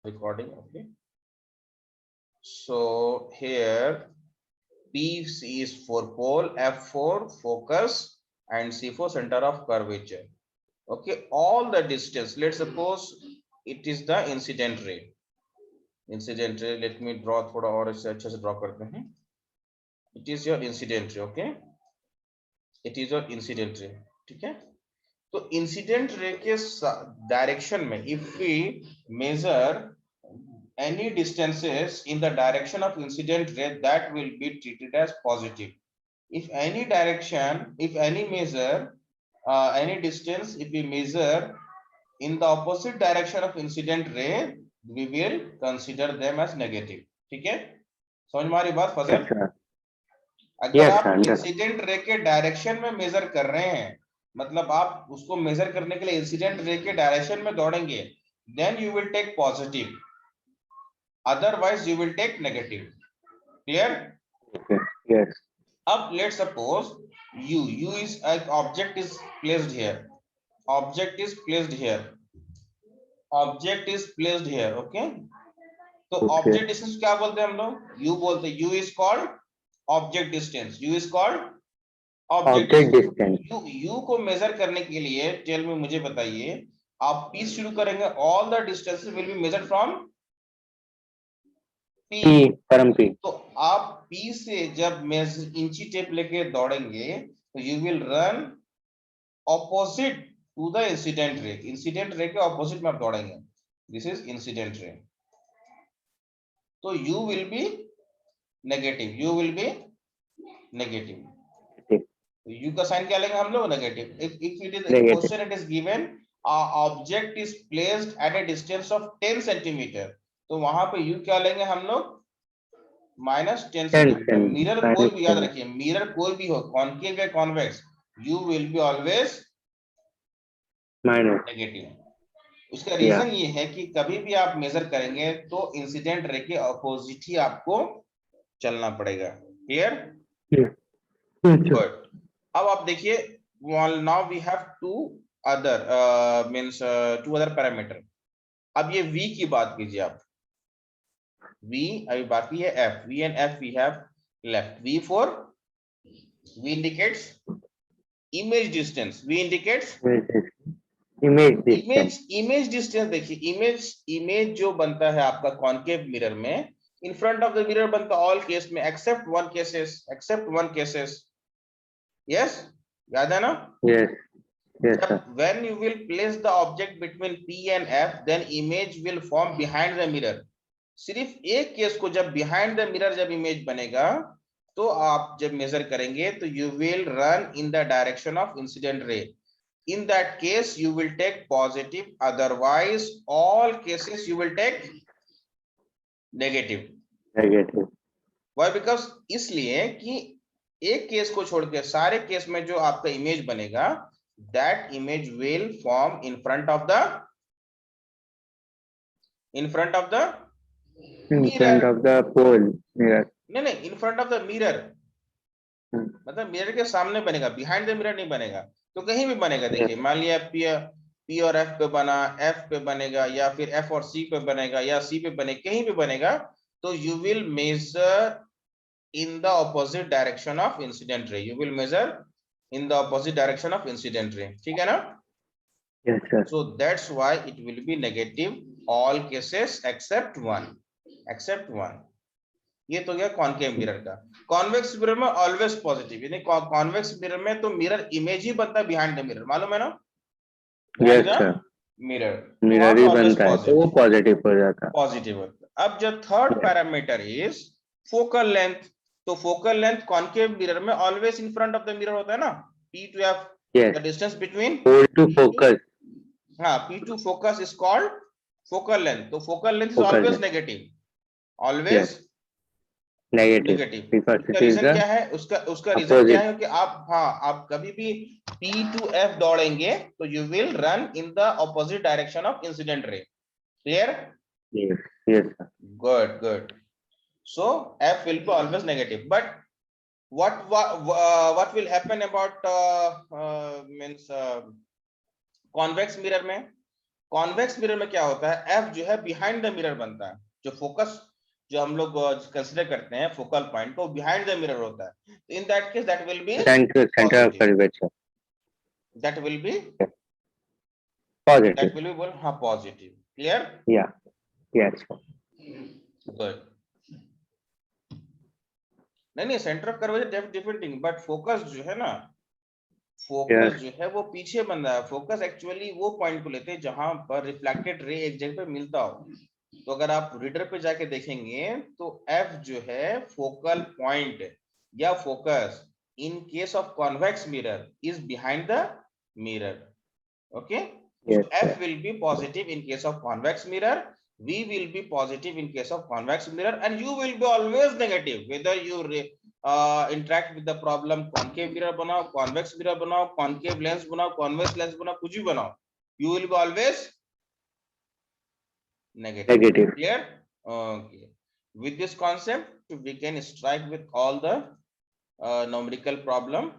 recording. Okay, so here P is for pole, F for focus, and C for center of curvature. Okay, all the distance, let's suppose it is the incident ray. Incident ray, let me draw थोड़ा और अच्छे से draw करते हैं. It is your incident ray. Okay, it is your incident ray. ठीक है, तो incident ray के डायरेक्शन में if we measure any distances in the direction of incident ray, that will be treated as positive. If any direction, if any measure, any distance, if we measure in the opposite direction of incident ray, we will consider them as negative. ठीक है, समझ में आ रही बात फजल? अगर आप incident ray के direction में मेजर कर रहे हैं, मतलब आप उसको मेजर करने के लिए इंसिडेंट रे के डायरेक्शन में दौड़ेंगे, then you will take positive, otherwise you will take negative. Clear? Yes. अब let's suppose u is object is placed here, object is placed here, object is placed here. Okay, तो object distance क्या बोलते हैं हम लोग? u बोलते हैं. u is called object distance. u is called object distance. u को major करने के लिए टेल में मुझे बताइए, आप p शुरू करेंगे, all the distances will be measured from p, from p. तो आप p से जब इंची टेप लेके दौड़ेंगे तो you will run opposite to the incident ray. Incident ray के ऑपोजिट में आप दौड़ेंगे. दिस इज इंसिडेंट रे, तो u will be negative. u will be negative. u का साइन क्या लेंगे हम लोग? Negative. if it is a question, it is given object is placed at a distance of 10 centimeter, तो वहां पे u क्या लेंगे हम लोग? -10 सेंटीमीटर. मिरर कोई भी, याद रखिए, मिरर कोई भी हो, कॉनकेव या convex, u will be always negative. उसका रीजन ये है कि कभी भी आप मेजर करेंगे तो इंसिडेंट रे के अपोजिट ही आपको चलना पड़ेगा. क्लियर? गुड. अब आप देखिए, now we have to other to other parameter. अब ये v की बात कीजिए आप. v अभी बाकी है f. v and f we have left. v for v indicates image distance. v indicates image distance. देखिए इमेज जो बनता है आपका कॉनकेव मिरर में, in front of the mirror बनता ऑल केस में एक्सेप्ट वन केसेस. यस, याद है ना? Yes. When you will place the object between P and F, then image will form behind the mirror. सिर्फ एक case को जब behind the mirror जब इमेज बनेगा, तो आप जब मेजर करेंगे तो you will run in the direction of incident ray. In that case you will take positive, otherwise all cases you will take negative. Why? Because इसलिए कि एक केस को छोड़ के सारे केस में जो आपका इमेज बनेगा, that image will form in front of the pole mirror. नहीं, in front of the mirror. मतलब मिरर के सामने बनेगा, बिहाइंड द मिरर नहीं बनेगा. तो कहीं भी बनेगा. देखिए, मान लिया P और F पे बना, F पे बनेगा, या फिर F और C पे बनेगा, या C पे बने, कहीं भी बनेगा, तो you will measure in the opposite direction of incident ray. You will measure in the opposite direction of incident ray. ठीक है ना? Yes, sir. So that's why it will be negative all cases except one. ये तो गया concave mirror का. Convex mirror में always positive, यानी convex mirror में तो मिरर इमेज ही बनता है बिहाइंड द मिरर, मालूम है ना? यस सर, मिरर ही बनता है तो वो पॉजिटिव हो जाता है. पॉजिटिव होता है. अब जो third parameter is focal length. तो फोकल लेंथ कॉनकेव मिरर में always in front of the mirror होता है ना. P to F, the distance between pole to focus. हाँ, P to focus is called focal length. तो focal length is always negative. Always negative. उसका reason क्या है? उसका रीजन क्या है कि आप कभी भी P to F दौड़ेंगे तो you will run in the opposite direction of incident ray. Clear? Yes. Good. So F will be always negative. But what will happen about convex mirror में? कॉन्वेक्स मिरर में क्या होता है, F जो है behind the mirror बनता है, जो फोकस जो हम लोग कंसीडर करते हैं फोकल पॉइंट को बिहाइंड द मिरर होता है, in that case that will be center of positive, curvature. That will be Positive. बोल हाँ positive, clear, Yeah. Yes. Good. नहीं centre of curvature different thing, but focus जो है ना, focus Yes. जो है वो पीछे बन रहा है, फोकस एक्चुअली वो पॉइंट को लेते हैं जहां पर रिफ्लेक्टेड रे एक जगह पे मिलता हो। तो अगर आप रीडर पे जाके देखेंगे तो एफ जो है फोकल पॉइंट या focus in case of convex mirror is behind the mirror, okay. Yes. So F will be positive in case of convex mirror, V will be positive in case of convex mirror, and you will be always negative whether you interact with the problem concave mirror बनाओ, convex mirror बनाओ, concave lens बनाओ, convex lens बनाओ, कुछ भी बनाओ, you will be always negative. Negative. Clear? Okay. With this concept, we can strike with all the numerical problem